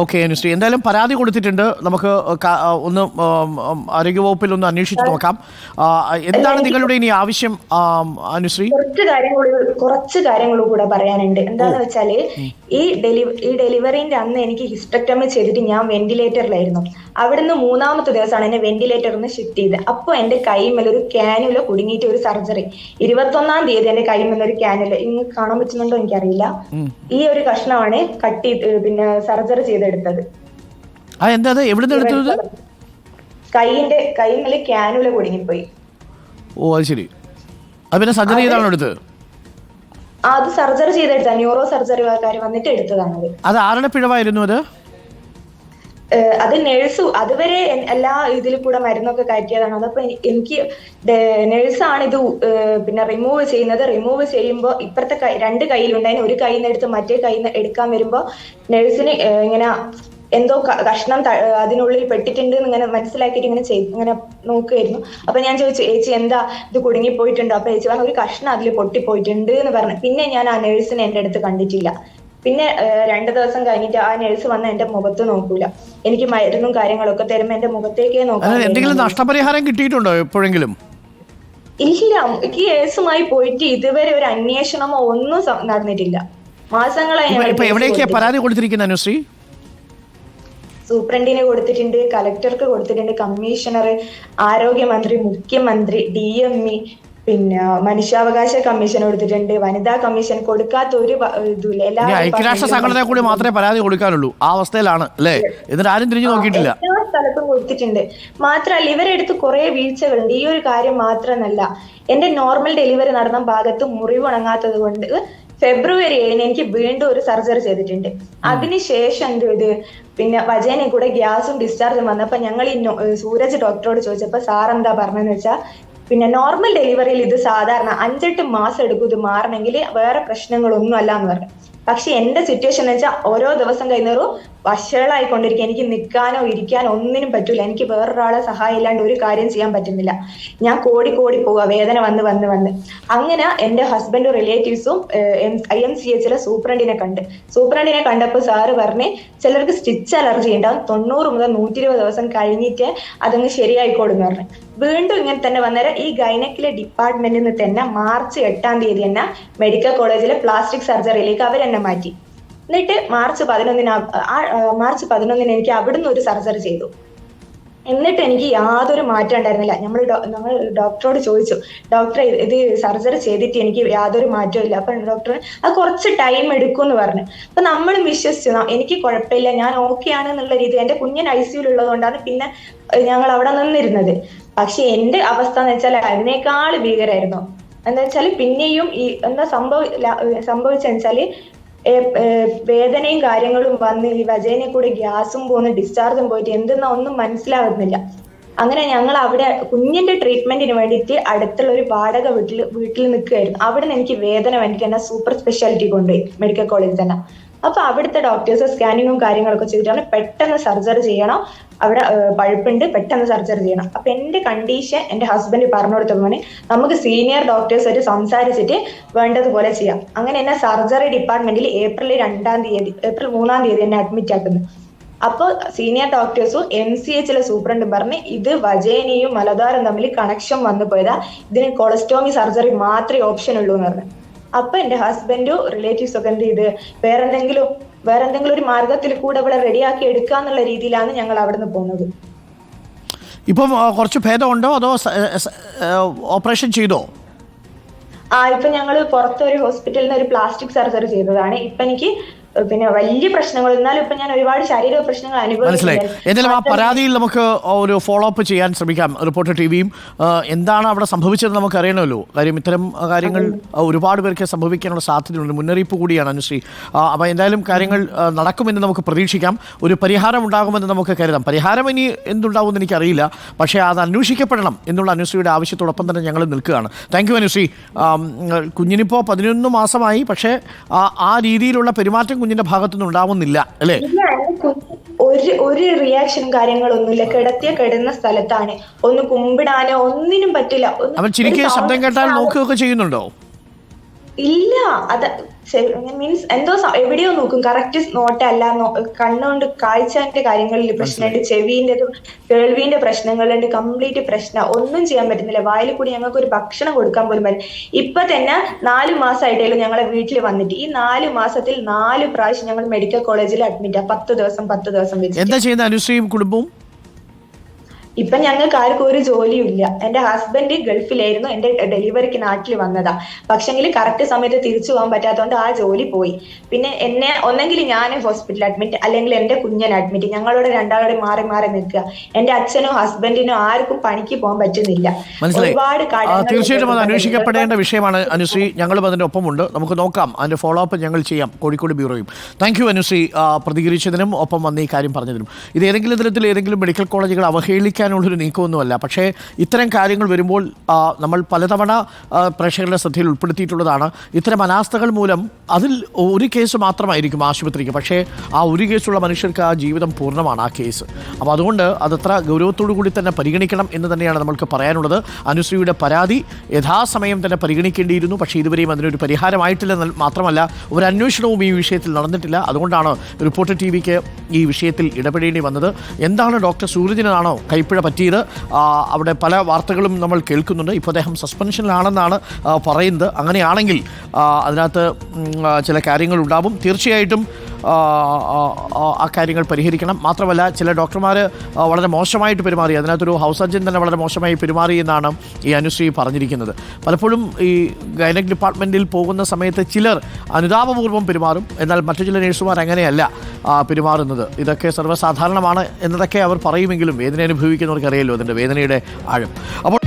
Okay Anusree, എന്തായാലും പരാതി കൊടുത്തിട്ടുണ്ട്. നമുക്ക് ഒന്ന് ആരോഗ്യവകുപ്പിൽ ഒന്ന് അന്വേഷിച്ച് നോക്കാം. എന്താണ് നിങ്ങളുടെ ഇനി ആവശ്യം അനുശ്രീ? കുറച്ച് കാര്യങ്ങൾ കൂടെ പറയാനുണ്ട്. എന്താന്ന് വെച്ചാല് ഈ ഡെലിവറിന്റെ അന്ന് എനിക്ക് ഹിസ്റ്റക്ടമി ചെയ്തിട്ട് ഞാൻ വെന്റിലേറ്ററിലായിരുന്നു. അവിടുന്ന് 3-ാമത്തെ ദിവസമാണ് എന്നെ വെന്റിലേറ്ററിൽ നിന്ന് ഷിഫ്റ്റ് ചെയ്തത്. അപ്പൊ എന്റെ കൈമേൽ ഒരു ക്യാനുല കുടുങ്ങിയിട്ട് ഒരു സർജറി 21-ാം തീയതി എന്റെ കൈമേൽ ഒരു ക്യാനുല, ഇന്ന് കാണാൻ പറ്റുന്നുണ്ടോ എനിക്കറിയില്ല, ഈ ഒരു കഷ്ണമാണ് പിന്നെ സർജറി ചെയ്തെടുത്തത്. കൈമേൽ ക്യാനുല കുടുങ്ങിപ്പോയി. ഓ അത് ശരി. അത് പിന്നെ സർജറി ചെയ്താണോ എടുത്തത്? അത് സർജറി ചെയ്തെടുത്ത ന്യൂറോ സർജറിക്കാർ വന്നിട്ട് എടുത്തതാണത്. അത് ആരുടെ പിഴവായിരുന്നു അത്? അത് നേഴ്സ് അതുവരെ എല്ലാ ഇതിൽ കൂടെ മരുന്നൊക്കെ കയറ്റിയതാണ്. അതപ്പോ എനിക്ക് നേഴ്സാണ് ഇത് പിന്നെ റിമൂവ് ചെയ്യുന്നത്. റിമൂവ് ചെയ്യുമ്പോൾ ഇപ്പുറത്തെ രണ്ട് കയ്യിലുണ്ടായിരുന്നു. ഒരു കയ്യിൽ നിന്ന് എടുത്ത് മറ്റേ കയ്യിൽ നിന്ന് എടുക്കാൻ വരുമ്പോ നേഴ്സിന് ഇങ്ങനെ എന്തോ കഷ്ണം അതിനുള്ളിൽ പെട്ടിട്ടുണ്ട് ഇങ്ങനെ മനസ്സിലാക്കിയിട്ട് ഇങ്ങനെ നോക്കുമായിരുന്നു. അപ്പൊ ഞാൻ ചോദിച്ചു, ചേച്ചി എന്താ ഇത് കുടുങ്ങിപ്പോയിട്ടുണ്ടോ? അപ്പൊ ചേച്ചി പറഞ്ഞു ഒരു കഷ്ണം അതിൽ പൊട്ടിപ്പോയിട്ടുണ്ട് എന്ന് പറഞ്ഞു. പിന്നെ ഞാൻ ആ നേഴ്സിനെ എന്റെ അടുത്ത് കണ്ടിട്ടില്ല. പിന്നെ 2 ദിവസം കഴിഞ്ഞിട്ട് ആ നേഴ്സ് വന്ന് എന്റെ മുഖത്ത് നോക്കൂല. എനിക്ക് മരുന്നും കാര്യങ്ങളൊക്കെ തരുമ്പോ എന്റെ മുഖത്തേക്കേ നോക്കാം. എന്തെങ്കിലും നഷ്ടപരിഹാരം കിട്ടിയിട്ടുണ്ടോ എപ്പോഴെങ്കിലും? ഇല്ല, എനിക്ക് കേസുമായി പോയിട്ട് ഇതുവരെ ഒരു അന്വേഷണമോ ഒന്നും നടന്നിട്ടില്ല. മാസങ്ങളായി. പരാതി കൊടുത്തിരിക്കുന്ന അനുശ്രീ? സൂപ്രണ്ടിന് കൊടുത്തിട്ടുണ്ട്, കലക്ടർക്ക് കൊടുത്തിട്ടുണ്ട്, കമ്മീഷണർ, ആരോഗ്യമന്ത്രി, മുഖ്യമന്ത്രി, DME, പിന്നെ മനുഷ്യാവകാശ കമ്മീഷൻ കൊടുത്തിട്ടുണ്ട്, വനിതാ കമ്മീഷൻ. കൊടുക്കാത്ത ഒരു ഇതുമില്ല. ഐക്യരാഷ്ട്ര സംഘടനയെ കൂടി മാത്രമേ പരാതി കൊടുക്കാനുള്ളൂ. ആ അവസ്ഥയിലാണ് അല്ലേ? എന്നിട്ട് ആരും തിരിഞ്ഞു നോക്കിയിട്ടില്ല. എല്ലാ സ്ഥലത്തും കൊടുത്തിട്ടുണ്ട്. മാത്രമല്ല ഇവരെടുത്ത് കുറെ വീഴ്ചകളുണ്ട്. ഈ ഒരു കാര്യം മാത്രമല്ല, എന്റെ നോർമൽ ഡെലിവറി നടന്ന ഭാഗത്ത് മുറിവുണങ്ങാത്തത് കൊണ്ട് ഫെബ്രുവരി 7 എനിക്ക് വീണ്ടും ഒരു സർജറി ചെയ്തിട്ടുണ്ട്. അതിനുശേഷം ഇത് പിന്നെ വജേനെ കൂടെ ഗ്യാസും ഡിസ്ചാർജും വന്നപ്പോ ഞങ്ങൾ ഈ സൂരജ് ഡോക്ടറോട് ചോദിച്ചപ്പോ സാർ എന്താ പറഞ്ഞതെന്ന് വെച്ചാൽ, പിന്നെ നോർമൽ ഡെലിവറിയിൽ ഇത് സാധാരണ 5-8 മാസം എടുക്കും ഇത് മാറണമെങ്കിൽ, വേറെ പ്രശ്നങ്ങളൊന്നും അല്ല എന്ന് പറഞ്ഞു. പക്ഷെ എന്റെ സിറ്റുവേഷൻ എന്ന് വെച്ചാൽ ഓരോ ദിവസം കഴിയുന്നവരും വഷളായിക്കൊണ്ടിരിക്കുക. എനിക്ക് നിൽക്കാനോ ഇരിക്കാനോ ഒന്നിനും പറ്റൂല. എനിക്ക് വേറൊരാളെ സഹായം ഇല്ലാണ്ട് ഒരു കാര്യം ചെയ്യാൻ പറ്റുന്നില്ല. ഞാൻ കോടി പോവുക, വേദന വന്ന് അങ്ങനെ എന്റെ ഹസ്ബൻഡും റിലേറ്റീവ്സും IMCHലെ സൂപ്രണ്ടിനെ കണ്ടപ്പോൾ സാറ് പറഞ്ഞ് ചിലർക്ക് സ്റ്റിച്ച് അലർജി ഉണ്ടാവും, 90 മുതൽ 120 ദിവസം കഴിഞ്ഞിട്ട് അതങ്ങ് ശരിയായിക്കോടുന്ന് പറഞ്ഞു. വീണ്ടും ഇങ്ങനെ തന്നെ വന്നേരം ഈ ഗൈനക്കിലെ ഡിപ്പാർട്ട്മെന്റിൽ നിന്ന് തന്നെ മാർച്ച് 8-ാം തീയതി തന്നെ മെഡിക്കൽ കോളേജിലെ പ്ലാസ്റ്റിക് സർജറിയിലേക്ക് അവരെന്നെ മാറ്റി. എന്നിട്ട് മാർച്ച് 11 എനിക്ക് അവിടുന്ന് ഒരു സർജറി ചെയ്തു. എന്നിട്ട് എനിക്ക് യാതൊരു മാറ്റം ഉണ്ടായിരുന്നില്ല. നമ്മൾ ഡോക്ടറോട് ചോദിച്ചു, ഡോക്ടറെ ഇത് സർജറി ചെയ്തിട്ട് എനിക്ക് യാതൊരു മാറ്റവും ഇല്ല. അപ്പൊ ഡോക്ടർ അത് കുറച്ച് ടൈം എടുക്കും എന്ന് പറഞ്ഞു. അപ്പൊ നമ്മൾ വിശ്വസിച്ചു എനിക്ക് കുഴപ്പമില്ല, ഞാൻ ഓക്കെ ആണെന്നുള്ള രീതി. എന്റെ കുഞ്ഞിന് ICU ഉള്ളതുകൊണ്ടാണ് പിന്നെ ഞങ്ങൾ അവിടെ നിന്നിരുന്നത്. പക്ഷെ എന്റെ അവസ്ഥ എന്ന് വെച്ചാൽ അതിനേക്കാൾ ഭീകരമായിരുന്നു. എന്താ വെച്ചാല് പിന്നെയും ഈ എന്താ സംഭവിച്ചെന്ന് വെച്ചാല് വേദനയും കാര്യങ്ങളും വന്ന് ഈ വജേനെ കൂടെ ഗ്യാസും പോകുന്നു, ഡിസ്ചാർജും പോയിട്ട് എന്തെന്നാ ഒന്നും മനസ്സിലാവുന്നില്ല. അങ്ങനെ ഞങ്ങൾ അവിടെ കുഞ്ഞിന്റെ ട്രീറ്റ്മെന്റിന് വേണ്ടിയിട്ട് അടുത്തുള്ള ഒരു വാടക വീട്ടിൽ നിൽക്കുകയായിരുന്നു. അവിടെ നിന്ന് എനിക്ക് വേദന വേണ്ടിയിട്ട് എന്നെ സൂപ്പർ സ്പെഷ്യാലിറ്റി കൊണ്ടുപോയി മെഡിക്കൽ കോളേജിൽ തന്നെ. അപ്പൊ അവിടുത്തെ ഡോക്ടേഴ്സ് സ്കാനിങ്ങും കാര്യങ്ങളൊക്കെ ചെയ്തിട്ടാണ് പെട്ടെന്ന് സർജറി ചെയ്യണം, അവിടെ പഴുപ്പുണ്ട്, പെട്ടെന്ന് സർജറി ചെയ്യണം. അപ്പൊ എന്റെ കണ്ടീഷൻ എന്റെ ഹസ്ബൻഡ് പറഞ്ഞു കൊടുത്തപ്പോൾ നമുക്ക് സീനിയർ ഡോക്ടേഴ്സ് ആയിട്ട് സംസാരിച്ചിട്ട് വേണ്ടതുപോലെ ചെയ്യാം. അങ്ങനെ എന്നെ സർജറി ഡിപ്പാർട്ട്മെന്റിൽ ഏപ്രിൽ 3-ാം തീയതി എന്നെ അഡ്മിറ്റ് ആക്കുന്നു. അപ്പോൾ സീനിയർ ഡോക്ടേഴ്സും MCHലെ സൂപ്രണ്ടും പറഞ്ഞ് ഇത് വജേനയും മലദ്വാരം തമ്മിൽ കണക്ഷൻ വന്നു പോയതാ, ഇതിന് കൊളസ്റ്റോമി സർജറി മാത്രമേ ഓപ്ഷൻ ഉള്ളൂ എന്ന് പറഞ്ഞു. അപ്പൊ എന്റെ ഹസ്ബൻഡും റിലേറ്റീവ്സ് ഒക്കെ എന്ത് ചെയ്ത് വേറെന്തെങ്കിലും ഒരു മാർഗത്തിൽ കൂടെ ഇവിടെ റെഡിയാക്കി എടുക്കാന്നുള്ള രീതിയിലാണ് ഞങ്ങൾ അവിടെ നിന്ന് പോകുന്നത്. ഇപ്പം കുറച്ച് ഭേദമുണ്ടോ അതോ ഓപ്പറേഷൻ ചെയ്തോ? ഇപ്പൊ ഞങ്ങൾ പുറത്തൊരു ഹോസ്പിറ്റലിൽ നിന്ന് ഒരു പ്ലാസ്റ്റിക് സർജറി ചെയ്തതാണ്. ഇപ്പൊ എനിക്ക് പിന്നെ വലിയ പ്രശ്നങ്ങൾ, എന്നാലും ഇപ്പൊ ഞാൻ ഒരുപാട് ശാരീരിക പ്രശ്നങ്ങൾ അനുഭവിച്ചു. എന്തായാലും ആ പരാതിയിൽ നമുക്ക് ഒരു ഫോളോ അപ്പ് ചെയ്യാൻ ശ്രമിക്കാം. റിപ്പോർട്ടർ TVയും എന്താണ് അവിടെ സംഭവിച്ചത് നമുക്ക് അറിയണമല്ലോ. കാര്യം ഇത്തരം കാര്യങ്ങൾ ഒരുപാട് പേർക്ക് സംഭവിക്കാനുള്ള സാധ്യതയുണ്ട്. മുന്നറിയിപ്പ് കൂടിയാണ് അനുശ്രീ. അപ്പോൾ എന്തായാലും കാര്യങ്ങൾ നടക്കുമെന്ന് നമുക്ക് പ്രതീക്ഷിക്കാം. ഒരു പരിഹാരം ഉണ്ടാകുമെന്ന് നമുക്ക് കരുതാം. പരിഹാരം ഇനി എന്തുണ്ടാവുമെന്ന് എനിക്കറിയില്ല, പക്ഷേ അത് അന്വേഷിക്കപ്പെടണം എന്നുള്ള അനുശ്രീയുടെ ആവശ്യത്തോടൊപ്പം തന്നെ ഞങ്ങൾ നിൽക്കുകയാണ്. Thank you Anusree. കുഞ്ഞിനിപ്പോൾ 11 മാസമായി, പക്ഷേ ആ രീതിയിലുള്ള പെരുമാറ്റം കുഞ്ഞിന്റെ ഭാഗത്തുനിന്ന് ഉണ്ടാവുന്നില്ല അല്ലേ? ഒരു റിയാക്ഷനും കാര്യങ്ങളൊന്നുമില്ല. കിടന്ന സ്ഥലത്താണ്, ഒന്ന് കുമ്പിടാനോ ഒന്നിനും പറ്റില്ല. അവൻ ശരിക്കും ശബ്ദം കേട്ടാൽ നോക്കുകയൊക്കെ ചെയ്യുന്നുണ്ടോ? ഇല്ല. അത് മീൻസ് എന്തോ എവിടെയോ നോക്കും, കറക്റ്റ് നോട്ടല്ല. കണ്ണുകൊണ്ട് കാഴ്ചന്റെ കാര്യങ്ങളിൽ പ്രശ്നമുണ്ട്, ചെവിന്റെ കേൾവിന്റെ പ്രശ്നങ്ങളുണ്ട്, കംപ്ലീറ്റ് പ്രശ്നം. ഒന്നും ചെയ്യാൻ പറ്റുന്നില്ല. വായിൽ കൂടി ഞങ്ങൾക്ക് ഒരു ഭക്ഷണം കൊടുക്കാൻ പോലും പറ്റും. ഇപ്പൊ തന്നെ 4 മാസമായിട്ടേലും ഞങ്ങളെ വീട്ടിൽ വന്നിട്ട് ഈ 4 മാസത്തിൽ 4 പ്രാവശ്യം ഞങ്ങൾ മെഡിക്കൽ കോളേജിൽ അഡ്മിറ്റ്. 10 ദിവസം വെച്ച്. എന്താ ചെയ്യുന്ന അനുശ്രീയും കുടുംബവും? ഇപ്പൊ ഞങ്ങൾക്ക് ആർക്കും ഒരു ജോലിയും ഇല്ല. എന്റെ ഹസ്ബൻഡ് ഗൾഫിലായിരുന്നു, എന്റെ ഡെലിവറിക്ക് നാട്ടിൽ വന്നതാ. പക്ഷെങ്കിൽ കറക്റ്റ് സമയത്ത് തിരിച്ചു പോകാൻ പറ്റാത്തതുകൊണ്ട് ആ ജോലി പോയി. പിന്നെ എന്നെ ഒന്നെങ്കിൽ ഞാൻ ഹോസ്പിറ്റലിൽ അഡ്മിറ്റ്, അല്ലെങ്കിൽ എന്റെ കുഞ്ഞൻ അഡ്മിറ്റ്. ഞങ്ങളോട് രണ്ടാളോടെ മാറി മാറി നിൽക്കുക. എന്റെ അച്ഛനോ ഹസ്ബൻഡിനോ ആർക്കും പണിക്ക് പോകാൻ പറ്റുന്നില്ല. ഒരുപാട് തീർച്ചയായിട്ടും അത് അന്വേഷിക്കപ്പെടേണ്ട വിഷയമാണ് അനുശ്രീ. ഞങ്ങളും അതിന്റെ ഒപ്പമുണ്ട്. നമുക്ക് നോക്കാം, അതിന്റെ ഫോളോ അപ്പ് ഞങ്ങൾ ചെയ്യാം, കോഴിക്കോട് ബ്യൂറോയും. താങ്ക് യു അനുശ്രീ, പ്രതികരിച്ചതിനും ഒപ്പം വന്ന് ഈ കാര്യം പറഞ്ഞതിനും. ഇത് ഏതെങ്കിലും തരത്തിൽ ഏതെങ്കിലും മെഡിക്കൽ കോളേജുകൾ അവഹേളിക്കാനുള്ളൊരു നീക്കമൊന്നുമല്ല. പക്ഷേ ഇത്തരം കാര്യങ്ങൾ വരുമ്പോൾ നമ്മൾ പലതവണ പ്രേക്ഷകരുടെ ശ്രദ്ധയിൽ ഉൾപ്പെടുത്തിയിട്ടുള്ളതാണ്. ഇത്തരം അനാസ്ഥകൾ മൂലം അതിൽ ഒരു കേസ് മാത്രമായിരിക്കും ആശുപത്രിക്ക്, പക്ഷേ ആ ഒരു കേസുള്ള മനുഷ്യർക്ക് ആ ജീവിതം പൂർണ്ണമാണ് ആ കേസ്. അപ്പോൾ അതുകൊണ്ട് അതത്ര ഗൗരവത്തോടു കൂടി തന്നെ പരിഗണിക്കണം എന്ന് തന്നെയാണ് നമ്മൾക്ക് പറയാനുള്ളത്. അനുശ്രീയുടെ പരാതി യഥാസമയം തന്നെ പരിഗണിക്കേണ്ടിയിരുന്നു. പക്ഷേ ഇതുവരെയും അതിനൊരു പരിഹാരമായിട്ടില്ല. മാത്രമല്ല ഒരു അന്വേഷണവും ഈ വിഷയത്തിൽ നടന്നിട്ടില്ല. അതുകൊണ്ടാണ് റിപ്പോർട്ടർ ടിവിക്ക് ഈ വിഷയത്തിൽ ഇടപെടേണ്ടി വന്നത്. എന്താണ് ഡോക്ടർ സൂരജിനാണോ കൈപ്പിഴ പറ്റിയത്? അവിടെ പല വാർത്തകളും നമ്മൾ കേൾക്കുന്നുണ്ട്. ഇപ്പോൾ അദ്ദേഹം സസ്പെൻഷനിലാണെന്നാണ് പറയുന്നത്. അങ്ങനെയാണെങ്കിൽ അതിനകത്ത് ചില കാര്യങ്ങളുണ്ടാവും. തീർച്ചയായിട്ടും ആ കാര്യങ്ങൾ പരിഹരിക്കണം. മാത്രമല്ല ചില ഡോക്ടർമാർ വളരെ മോശമായിട്ട് പെരുമാറി, അതിനകത്തൊരു ഹൗസ് സർജൻ തന്നെ വളരെ മോശമായി പെരുമാറി എന്നാണ് ഈ അനുശ്രീ പറഞ്ഞിരിക്കുന്നത്. പലപ്പോഴും ഈ ഗൈനക് ഡിപ്പാർട്ട്മെൻറ്റിൽ പോകുന്ന സമയത്ത് ചിലർ അനുതാപപൂർവ്വം പെരുമാറും, എന്നാൽ മറ്റു ചില നഴ്സുമാർ അങ്ങനെയല്ല പെരുമാറുന്നത്. ഇതൊക്കെ സർവ്വസാധാരണമാണ് എന്നതൊക്കെ അവർ പറയുമെങ്കിലും വേദന അനുഭവിക്കുന്നവർക്ക് അറിയാലോ അതിൻ്റെ വേദനയുടെ ആഴം. അപ്പോൾ